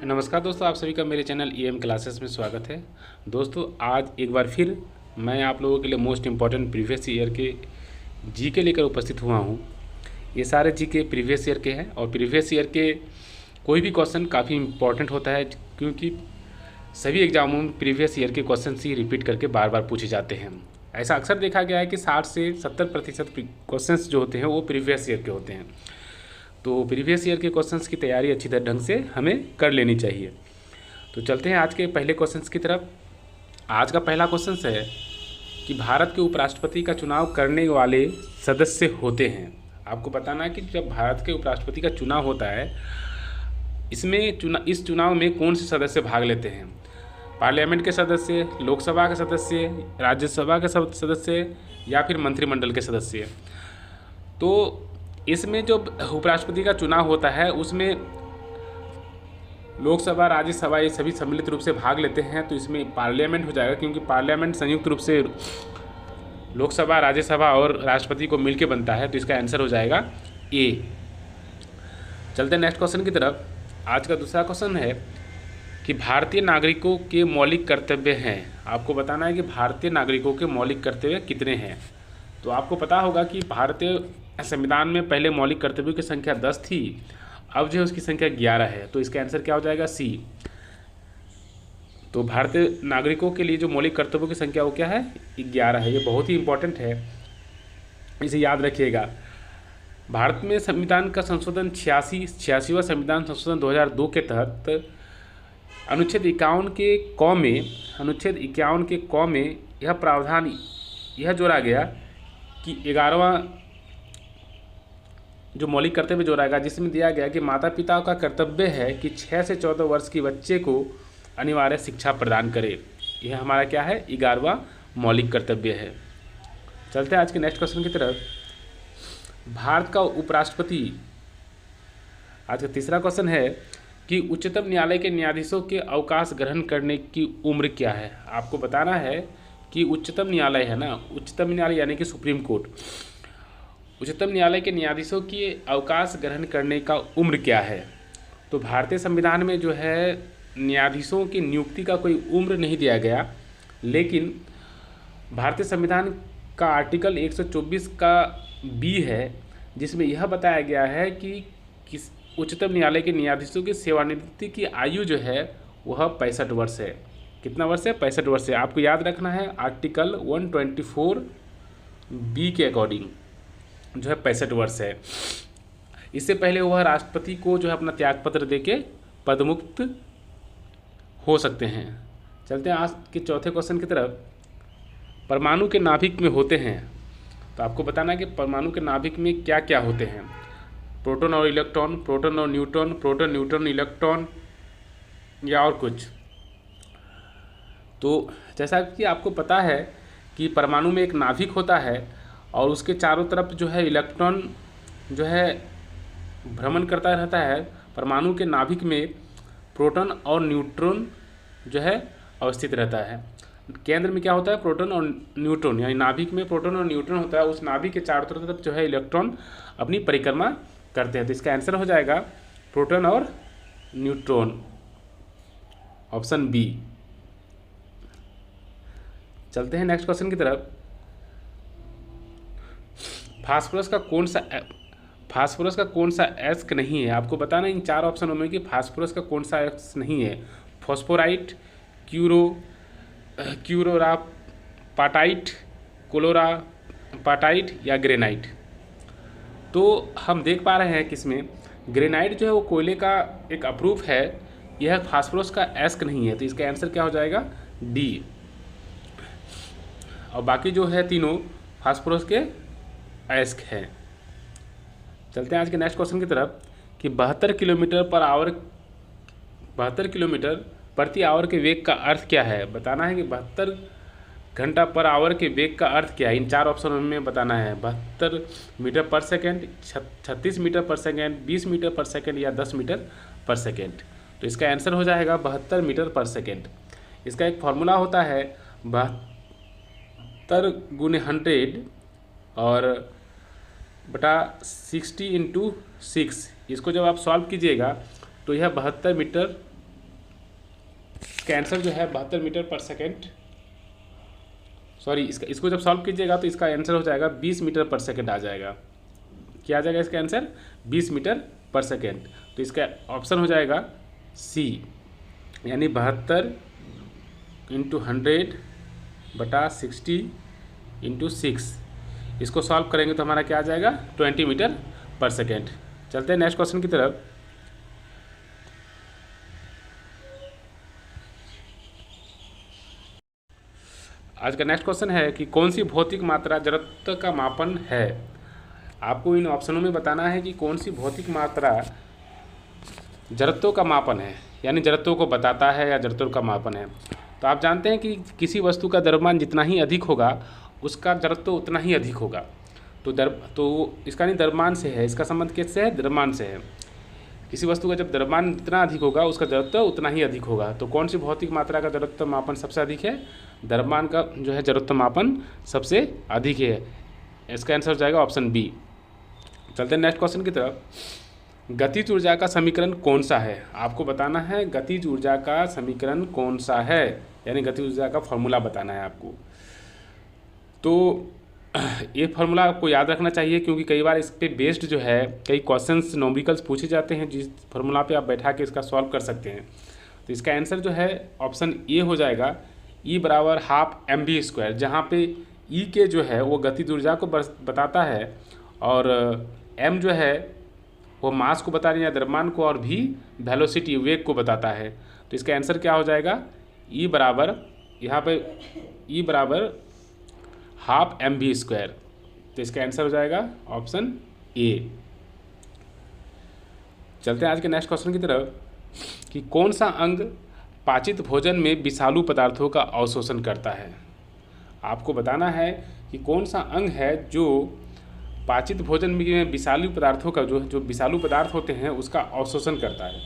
नमस्कार दोस्तों, आप सभी का मेरे चैनल EM क्लासेस में स्वागत है। दोस्तों, आज एक बार फिर मैं आप लोगों के लिए मोस्ट इम्पॉर्टेंट प्रीवियस ईयर के जीके लेकर उपस्थित हुआ हूँ। ये सारे जीके प्रीवियस ईयर के हैं और प्रीवियस ईयर के कोई भी क्वेश्चन काफ़ी इम्पॉर्टेंट होता है, क्योंकि सभी एग्जामों में प्रीवियस ईयर के क्वेश्चन ही रिपीट करके बार बार पूछे जाते हैं। ऐसा अक्सर देखा गया है कि 60 से 70% क्वेश्चन जो होते हैं वो प्रीवियस ईयर के होते हैं। तो प्रीवियस ईयर के क्वेश्चंस की तैयारी अच्छी तरह ढंग से हमें कर लेनी चाहिए। तो चलते हैं आज के पहले क्वेश्चंस की तरफ। आज का पहला क्वेश्चन है कि भारत के उपराष्ट्रपति का चुनाव करने वाले सदस्य होते हैं। आपको बताना है कि जब भारत के उपराष्ट्रपति का चुनाव होता है, इस चुनाव में कौन से सदस्य भाग लेते हैं। पार्लियामेंट के सदस्य, लोकसभा के सदस्य, राज्यसभा के सदस्य या फिर मंत्रिमंडल के सदस्य। तो इसमें जो उपराष्ट्रपति का चुनाव होता है उसमें लोकसभा, राज्यसभा ये सभी सम्मिलित रूप से भाग लेते हैं। तो इसमें पार्लियामेंट हो जाएगा, क्योंकि पार्लियामेंट संयुक्त रूप से लोकसभा, राज्यसभा और राष्ट्रपति को मिलकर बनता है। तो इसका आंसर हो जाएगा ए। चलते हैं नेक्स्ट क्वेश्चन की तरफ। आज का दूसरा क्वेश्चन है कि भारतीय नागरिकों के मौलिक कर्तव्य हैं। आपको बताना है कि भारतीय नागरिकों के मौलिक कर्तव्य कितने हैं। तो आपको पता होगा कि भारतीय संविधान में पहले मौलिक कर्तव्यों की संख्या 10 थी, अब जो है उसकी संख्या 11 है। तो इसका आंसर क्या हो जाएगा, सी। तो भारतीय नागरिकों के लिए जो मौलिक कर्तव्यों की संख्या वो क्या है, 11 है। ये बहुत ही इंपॉर्टेंट है, इसे याद रखिएगा। भारत में संविधान का संशोधन 86वां संविधान संशोधन 2002 के तहत अनुच्छेद 51 के क में यह प्रावधान यह जोड़ा गया कि 11वां जो मौलिक कर्तव्य जोड़ा गया, जिसमें दिया गया कि माता पिता का कर्तव्य है कि 6 से 14 वर्ष के बच्चे को अनिवार्य शिक्षा प्रदान करे। यह हमारा क्या है, 11वां मौलिक कर्तव्य है। चलते हैं आज के नेक्स्ट क्वेश्चन की तरफ। भारत का उपराष्ट्रपति, आज का तीसरा क्वेश्चन है कि उच्चतम न्यायालय के न्यायाधीशों के अवकाश ग्रहण करने की उम्र क्या है। आपको बताना है कि उच्चतम न्यायालय है ना, उच्चतम न्यायालय यानी कि सुप्रीम कोर्ट, उच्चतम न्यायालय के न्यायाधीशों की अवकाश ग्रहण करने का उम्र क्या है। तो भारतीय संविधान में जो है न्यायाधीशों की नियुक्ति का कोई उम्र नहीं दिया गया, लेकिन भारतीय संविधान का आर्टिकल 124 का बी है, जिसमें यह बताया गया है कि उच्चतम न्यायालय के न्यायाधीशों की सेवानिवृत्ति की आयु जो है वह 65 वर्ष है। कितना वर्ष है, 65 वर्ष है। आपको याद रखना है आर्टिकल 124 बी के अकॉर्डिंग जो है 65 वर्ष है। इससे पहले वह राष्ट्रपति को जो है अपना त्यागपत्र देके पदमुक्त हो सकते हैं। चलते हैं आज के चौथे क्वेश्चन की तरफ। परमाणु के नाभिक में होते हैं, तो आपको बताना है कि परमाणु के नाभिक में क्या क्या होते हैं। प्रोटॉन और इलेक्ट्रॉन, प्रोटॉन और न्यूट्रॉन, प्रोटॉन, न्यूट्रॉन, इलेक्ट्रॉन या और कुछ। तो जैसा कि आपको पता है कि परमाणु में एक नाभिक होता है और उसके चारों तरफ जो है इलेक्ट्रॉन जो है भ्रमण करता रहता है। परमाणु के नाभिक में प्रोटॉन और न्यूट्रॉन जो है अवस्थित रहता है। केंद्र में क्या होता है, प्रोटॉन और न्यूट्रॉन, यानी नाभिक में प्रोटॉन और न्यूट्रॉन होता है। उस नाभिक के चारों तरफ जो है इलेक्ट्रॉन अपनी परिक्रमा करते हैं। तो इसका आंसर हो जाएगा प्रोटॉन और न्यूट्रॉन, ऑप्शन बी। चलते हैं नेक्स्ट क्वेश्चन की तरफ। फास्फोरस का कौन सा एस्क नहीं है। आपको बताना इन चार ऑप्शनों में कि फास्फोरस का कौन सा एस्क नहीं है। फॉस्फोराइट, क्यूरोरापाटाइट, क्लोरापाटाइट या ग्रेनाइट। तो हम देख पा रहे हैं कि इसमें ग्रेनाइट जो है वो कोयले का एक अप्रूफ है, यह फास्फोरस का एस्क नहीं है। तो इसका आंसर क्या हो जाएगा, डी। और बाकी जो है तीनों फास्फोरस के एस्क है। चलते हैं आज के नेक्स्ट क्वेश्चन की तरफ कि 72 किलोमीटर प्रति आवर के वेग का अर्थ क्या है। बताना है कि 72 घंटा पर आवर के वेग का अर्थ क्या है। इन चार ऑप्शनों में बताना है। 72 मीटर पर सेकेंड, 36 मीटर पर सेकेंड, 20 मीटर पर सेकेंड या 10 मीटर पर सेकेंड। तो इसका आंसर हो जाएगा 72 मीटर पर सेकेंड। इसका एक फॉर्मूला होता है 72 गुने 100 और बटा 60 × 6। इसको जब आप सॉल्व कीजिएगा तो यह 72 मीटर इसका आंसर जो है 72 मीटर पर सेकेंड, सॉरी इसको जब सॉल्व कीजिएगा तो इसका आंसर हो जाएगा 20 मीटर पर सेकेंड आ जाएगा। क्या आ जाएगा इसका आंसर? 20 मीटर पर सेकेंड। तो इसका ऑप्शन हो जाएगा सी, यानी 72 इंटू 100/60 इंटू 6। इसको सॉल्व करेंगे तो हमारा क्या आ जाएगा? 20 मीटर पर सेकेंड। चलते हैं नेक्स्ट क्वेश्चन की तरफ। आज का नेक्स्ट क्वेश्चन है कि कौन सी भौतिक मात्रा जड़त्व का मापन है। आपको इन ऑप्शनों में बताना है कि कौन सी भौतिक मात्रा जड़त्व का मापन है, यानी जड़त्व को बताता है या जड़त्व का मापन है। तो आप जानते हैं कि किसी वस्तु का द्रव्यमान जितना ही अधिक होगा उसका जड़त्व उतना ही अधिक होगा। तो इसका नहीं द्रव्यमान से है, इसका संबंध किससे है? द्रव्यमान से है। किसी वस्तु का जब द्रव्यमान जितना अधिक होगा उसका जड़त्व उतना ही अधिक होगा। तो कौन सी भौतिक मात्रा का जड़त्व मापन सबसे अधिक है? द्रव्यमान का जो है जड़त्व मापन सबसे अधिक है। इसका आंसर हो जाएगा ऑप्शन बी। चलते हैं नेक्स्ट क्वेश्चन की तरफ। गतिज ऊर्जा का समीकरण कौन सा है? आपको बताना है गतिज ऊर्जा का समीकरण कौन सा है, यानी गतिज ऊर्जा का फॉर्मूला बताना है आपको। तो ये फार्मूला आपको याद रखना चाहिए, क्योंकि कई बार इस पे बेस्ड जो है कई क्वेश्चंस न्यूमेरिकल्स पूछे जाते हैं, जिस फार्मूला पे आप बैठा के इसका सॉल्व कर सकते हैं। तो इसका आंसर जो है ऑप्शन ए हो जाएगा, E बराबर हाफ mv², जहाँ पे E के जो है वो गतिज ऊर्जा को बताता है और m जो है वो मास को बता रही है, द्रव्यमान को, और भी वेलोसिटी वेग को बताता है। तो इसका आंसर क्या हो जाएगा? E बराबर यहाँ पे E बराबर हाफ mv²। तो इसका आंसर हो जाएगा ऑप्शन ए। चलते हैं आज के नेक्स्ट क्वेश्चन की तरफ कि कौन सा अंग पाचित भोजन में विषालु पदार्थों का अवशोषण करता है। आपको बताना है कि कौन सा अंग है जो पाचित भोजन में विषालु पदार्थों का जो विषालु पदार्थ होते हैं उसका अवशोषण करता है।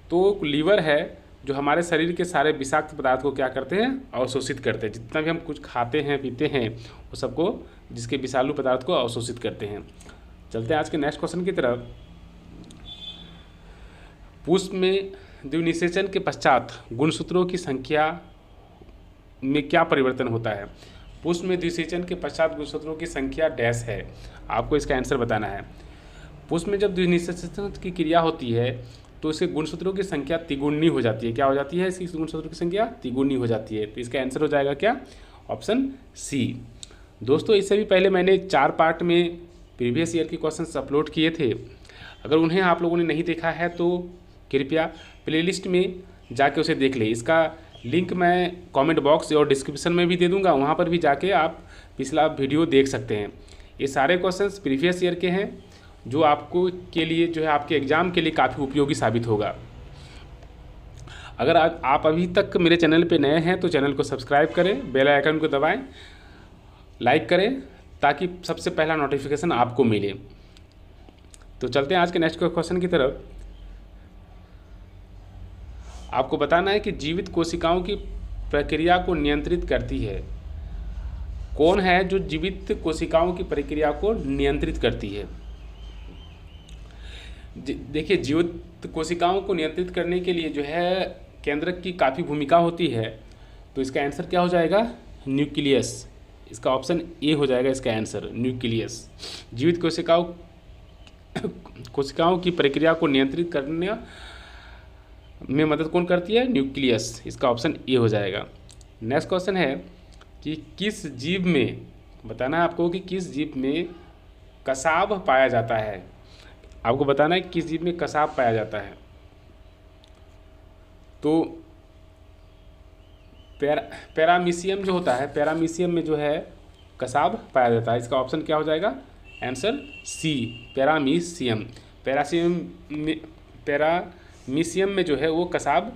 तो लीवर है जो हमारे शरीर के सारे विषाक्त पदार्थ को क्या करते हैं? अवशोषित करते हैं। जितना भी हम कुछ खाते हैं पीते हैं वो सबको, जिसके विषालु पदार्थ को अवशोषित करते हैं। चलते हैं आज के नेक्स्ट क्वेश्चन की तरफ। पुष्प में द्विनिषेचन के पश्चात गुणसूत्रों की संख्या में क्या परिवर्तन होता है? पुष्प में द्विनिषेचन के पश्चात गुणसूत्रों की संख्या डैश है। आपको इसका आंसर बताना है। पुष्प में जब द्विनिषेचन की क्रिया होती है तो इसके गुणसूत्रों की संख्या तिगुनी हो जाती है। क्या हो जाती है? इसकी गुणसूत्रों की संख्या तिगुनी हो जाती है। तो इसका आंसर हो जाएगा क्या? Option C. दोस्तों, इससे भी पहले मैंने 4 पार्ट में प्रीवियस ईयर के क्वेश्चंस अपलोड किए थे। अगर उन्हें आप लोगों ने नहीं देखा है तो कृपया प्लेलिस्ट में जाके उसे देख लें। इसका लिंक मैं कमेंट बॉक्स और डिस्क्रिप्शन में भी दे दूंगा, वहाँ पर भी जाके आप पिछला वीडियो देख सकते हैं। ये सारे क्वेश्चंस प्रीवियस ईयर के हैं जो आपको के लिए जो है आपके एग्ज़ाम के लिए काफ़ी उपयोगी साबित होगा। अगर आप अभी तक मेरे चैनल पे नए हैं तो चैनल को सब्सक्राइब करें, बेल आइकन को दबाएं, लाइक करें, ताकि सबसे पहला नोटिफिकेशन आपको मिले। तो चलते हैं आज के नेक्स्ट क्वेश्चन की तरफ। आपको बताना है कि जीवित कोशिकाओं की प्रक्रिया को नियंत्रित करती है। कौन है जो जीवित कोशिकाओं की प्रक्रिया को नियंत्रित करती है? देखिए, जीवित कोशिकाओं को नियंत्रित करने के लिए जो है केंद्रक की काफ़ी भूमिका होती है। तो इसका आंसर क्या हो जाएगा? न्यूक्लियस। इसका ऑप्शन ए हो जाएगा इसका आंसर, न्यूक्लियस। जीवित कोशिकाओं की प्रक्रिया को नियंत्रित करने में मदद कौन करती है? न्यूक्लियस। इसका ऑप्शन ए हो जाएगा। नेक्स्ट क्वेश्चन है कि किस जीव में, बताना है आपको कि किस जीव में कसाव पाया जाता है। आपको बताना है किस जीव में कसाव पाया जाता है। तो पैरामीशियम जो होता है, पैरामीशियम में जो है कसाव पाया जाता है। इसका ऑप्शन क्या हो जाएगा? Answer C, paramecium. पैरामीशियम में जो है वो कसाव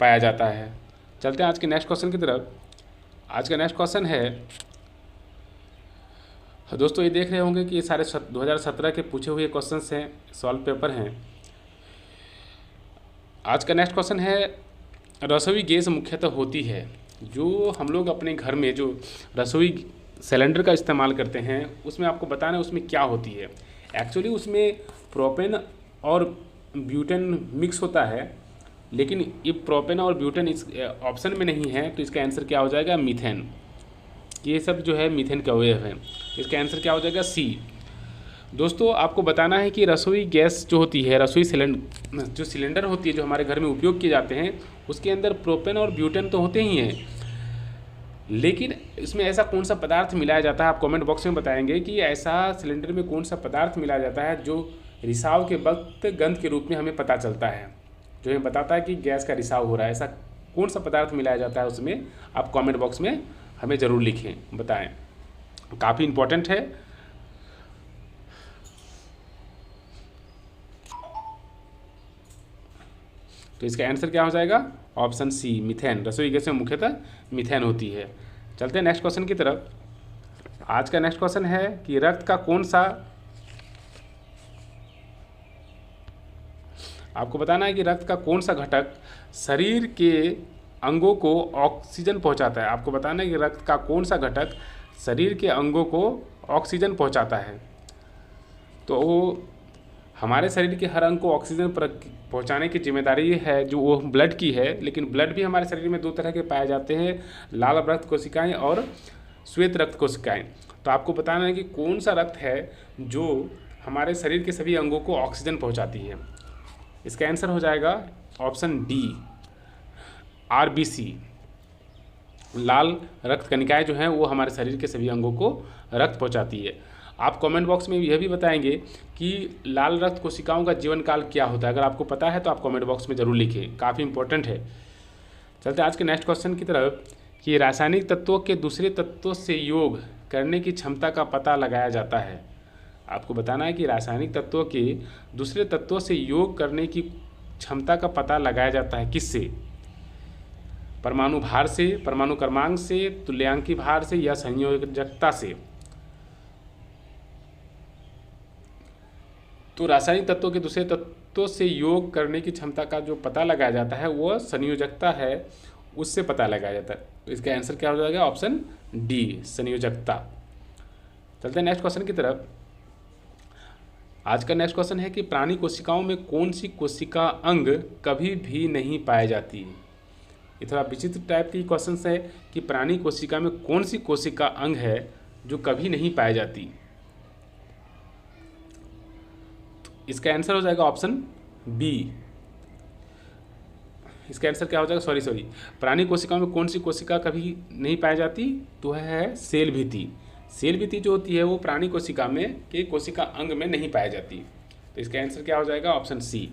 पाया जाता है। चलते हैं आज के नेक्स्ट क्वेश्चन की तरफ। आज का नेक्स्ट क्वेश्चन है, दोस्तों ये देख रहे होंगे कि ये सारे 2017 के पूछे हुए क्वेश्चंस हैं, सॉल्व पेपर हैं। आज का नेक्स्ट क्वेश्चन है, रसोई गैस मुख्यतः होती है, जो हम लोग अपने घर में जो रसोई सिलेंडर का इस्तेमाल करते हैं उसमें आपको बताना है उसमें क्या होती है। एक्चुअली उसमें प्रोपेन और ब्यूटेन मिक्स होता है लेकिन ये प्रोपेन और ब्यूटेन इस ऑप्शन में नहीं है, तो इसका आंसर क्या हो जाएगा? मीथेन। ये सब जो है मीथेन के अवयव हैं। इसका आंसर क्या हो जाएगा? सी। दोस्तों आपको बताना है कि रसोई गैस जो होती है, रसोई सिलेंडर होती है जो हमारे घर में उपयोग किए जाते हैं, उसके अंदर प्रोपेन और ब्यूटेन तो होते ही हैं, लेकिन इसमें ऐसा कौन सा पदार्थ मिलाया जाता है? आप कमेंट बॉक्स में बताएंगे कि ऐसा सिलेंडर में कौन सा पदार्थ मिलाया जाता है जो रिसाव के वक्त गंध के रूप में हमें पता चलता है, जो हमें बताता है कि गैस का रिसाव हो रहा है। ऐसा कौन सा पदार्थ मिलाया जाता है उसमें? आप कमेंट बॉक्स में हमें ज़रूर लिखें, बताएं, काफ़ी इम्पोर्टेंट है। तो इसका आंसर क्या हो जाएगा? Option C, methane. रसोई गैस में मुख्यतः मीथेन होती है। चलते हैं नेक्स्ट क्वेश्चन की तरफ। आज का नेक्स्ट क्वेश्चन है कि रक्त का कौन सा, आपको बताना है कि रक्त का कौन सा घटक शरीर के अंगों को ऑक्सीजन पहुंचाता है। आपको बताना है कि रक्त का कौन सा घटक शरीर के अंगों को ऑक्सीजन पहुंचाता है। तो हमारे शरीर के हर अंग को ऑक्सीजन पहुंचाने की जिम्मेदारी है जो वो ब्लड की है, लेकिन ब्लड भी हमारे शरीर में दो तरह के पाए जाते हैं, लाल रक्त कोशिकाएं और श्वेत रक्त कोशिकाएं। तो आपको बताना है कि कौन सा रक्त है जो हमारे शरीर के सभी अंगों को ऑक्सीजन पहुंचाती है। इसका आंसर हो जाएगा ऑप्शन डी, आरबीसी। लाल रक्त कणिकाएं जो हैं वो हमारे शरीर के सभी अंगों को रक्त पहुंचाती है। आप कमेंट बॉक्स में यह भी बताएंगे कि लाल रक्त कोशिकाओं का जीवन काल क्या होता है। अगर आपको पता है तो आप कमेंट बॉक्स में ज़रूर लिखें, काफ़ी इंपॉर्टेंट है। चलते आज के नेक्स्ट क्वेश्चन की तरफ कि रासायनिक तत्वों के दूसरे तत्वों से योग करने की क्षमता का पता लगाया जाता है। आपको बताना है कि रासायनिक तत्वों के दूसरे तत्वों से योग करने की क्षमता का पता लगाया जाता है किससे? परमाणु भार से, परमाणु क्रमांक से, तुल्यांकी भार से या संयोजकता से। तो रासायनिक तत्वों के दूसरे तत्वों से योग करने की क्षमता का जो पता लगाया जाता है वह संयोजकता है, उससे पता लगाया जाता है। तो इसका आंसर क्या हो जाएगा? ऑप्शन डी, संयोजकता। चलते हैं नेक्स्ट क्वेश्चन की तरफ। आज का नेक्स्ट क्वेश्चन है कि प्राणी कोशिकाओं में कौन सी कोशिका अंग कभी भी नहीं पाई जाती? ये थोड़ा विचित्र टाइप की क्वेश्चन है कि प्राणी कोशिका में कौन सी कोशिका अंग है जो कभी नहीं पाई जाती। तो इसका आंसर हो जाएगा ऑप्शन बी। इसका आंसर क्या हो जाएगा? सॉरी, प्राणी कोशिकाओं में कौन सी कोशिका कभी नहीं पाई जाती? तो वह है सेल भित्ति। सेल भित्ति जो होती है वो प्राणी कोशिका में के कोशिका अंग में नहीं पाई जाती। तो इसका आंसर क्या हो जाएगा? Option C.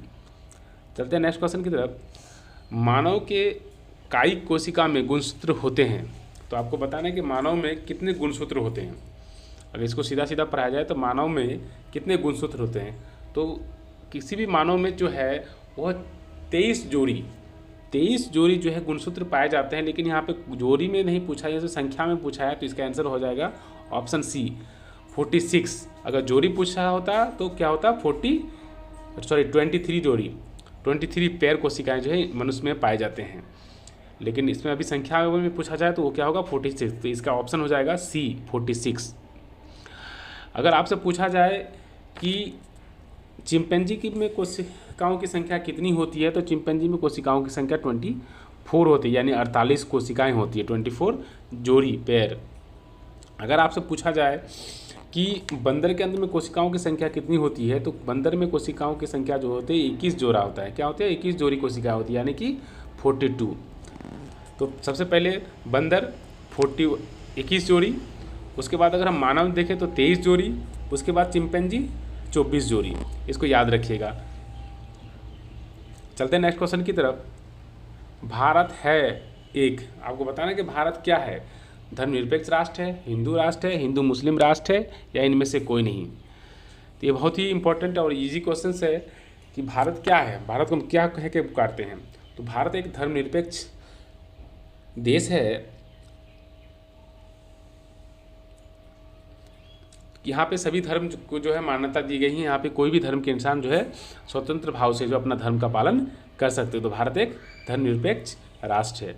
चलते हैं नेक्स्ट क्वेश्चन की तरफ। मानव के कायिक कोशिका में गुणसूत्र होते हैं। तो आपको बताना है कि मानव में कितने गुणसूत्र होते हैं। अगर इसको सीधा सीधा पढ़ाया जाए तो मानव में कितने गुणसूत्र होते हैं? तो किसी भी मानव में जो है वह 23 जोड़ी जो है गुणसूत्र पाए जाते हैं, लेकिन यहाँ पे जोड़ी में नहीं पूछा है, जैसे संख्या में पूछा है। तो इसका आंसर हो जाएगा ऑप्शन सी, 46। अगर जोड़ी पूछा होता तो क्या होता? 23 जोड़ी, 23 पेयर कोशिकाएं जो है मनुष्य में पाए जाते हैं, लेकिन इसमें अभी संख्या में पूछा जाए तो वो क्या होगा? 46। तो इसका ऑप्शन हो जाएगा सी, 46। अगर आपसे पूछा जाए कि चिंपैंजी की में कोशिकाओं की संख्या कितनी होती है, तो चिंपैंजी में कोशिकाओं की संख्या 24 होती है, यानी 48 कोशिकाएं होती है, 24 जोड़ी पेयर। अगर आपसे पूछा जाए कि बंदर के अंदर में कोशिकाओं की संख्या कितनी होती है, तो बंदर में कोशिकाओं की संख्या जो होती है 21 जोड़ा होता है। क्या होता है? 21 जोड़ी कोशिकाएं होती है, यानी कि 42। तो सबसे पहले बंदर 21 जोड़ी, उसके बाद अगर हम मानव देखें तो 23 जोड़ी, उसके बाद चिंपैंजी 24 जोड़ी। इसको याद रखिएगा। चलते हैं नेक्स्ट क्वेश्चन की तरफ। भारत है एक, आपको बताना है कि भारत क्या है? धर्मनिरपेक्ष राष्ट्र है, हिंदू राष्ट्र है, हिंदू मुस्लिम राष्ट्र है, या इनमें से कोई नहीं? तो ये बहुत ही इंपॉर्टेंट और इजी क्वेश्चन है कि भारत क्या है, भारत को हम क्या कह के पुकारते हैं। तो भारत एक धर्मनिरपेक्ष देश है। यहाँ पे सभी धर्म को जो है मान्यता दी गई है। यहाँ पे कोई भी धर्म के इंसान जो है स्वतंत्र भाव से जो अपना धर्म का पालन कर सकते हो। तो भारत एक धर्मनिरपेक्ष राष्ट्र है।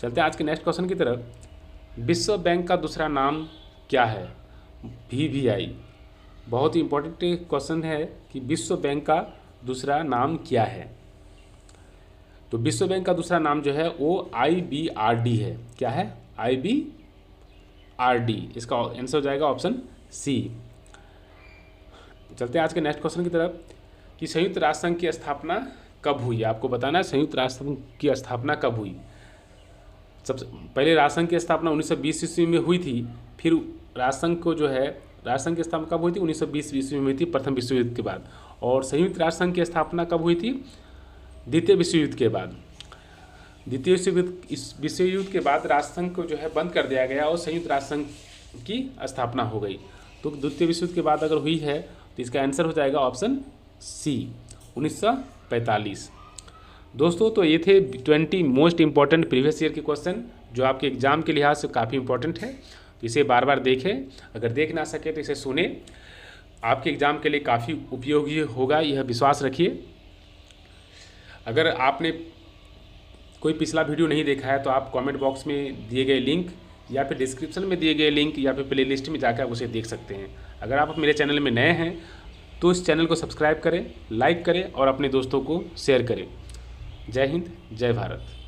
चलते हैं आज के नेक्स्ट क्वेश्चन की तरफ। विश्व बैंक का दूसरा नाम क्या है? VVI। बहुत ही इंपॉर्टेंट क्वेश्चन है कि विश्व बैंक का दूसरा नाम क्या है? तो विश्व बैंक का दूसरा नाम जो है वो IBRD है। क्या है? IBRD। इसका आंसर हो जाएगा ऑप्शन सी। चलते हैं आज के नेक्स्ट क्वेश्चन की तरफ कि संयुक्त राष्ट्र संघ की स्थापना कब हुई। आपको बताना है संयुक्त राष्ट्र संघ की स्थापना कब हुई। सबसे पहले राष्ट्र संघ की स्थापना 1920 ईस्वी में हुई थी। फिर राष्ट्र संघ को जो है राष्ट्र संघ की स्थापना कब हुई थी? 1920 ईस्वी में हुई थी, प्रथम विश्व युद्ध के बाद। और संयुक्त राष्ट्र संघ की स्थापना कब हुई थी? द्वितीय विश्व युद्ध के बाद। द्वितीय विश्व युद्ध के बाद राष्ट्र संघ को जो है बंद कर दिया गया और संयुक्त राष्ट्र संघ की स्थापना हो गई। तो द्वितीय विश्व युद्ध के बाद अगर हुई है तो इसका आंसर हो जाएगा ऑप्शन सी, 1945। दोस्तों, तो ये थे 20 मोस्ट इंपॉर्टेंट प्रीवियस ईयर के क्वेश्चन जो आपके एग्जाम के लिहाज से काफ़ी इंपॉर्टेंट है। तो इसे बार बार देखें, अगर देख ना सके तो इसे सुने, आपके एग्ज़ाम के लिए काफ़ी उपयोगी होगा, यह विश्वास रखिए। अगर आपने कोई पिछला वीडियो नहीं देखा है तो आप कमेंट बॉक्स में दिए गए लिंक या फिर डिस्क्रिप्शन में दिए गए लिंक या फिर प्लेलिस्ट में जाकर आप उसे देख सकते हैं। अगर आप मेरे चैनल में नए हैं तो इस चैनल को सब्सक्राइब करें, लाइक करें और अपने दोस्तों को शेयर करें। जय हिंद, जय भारत।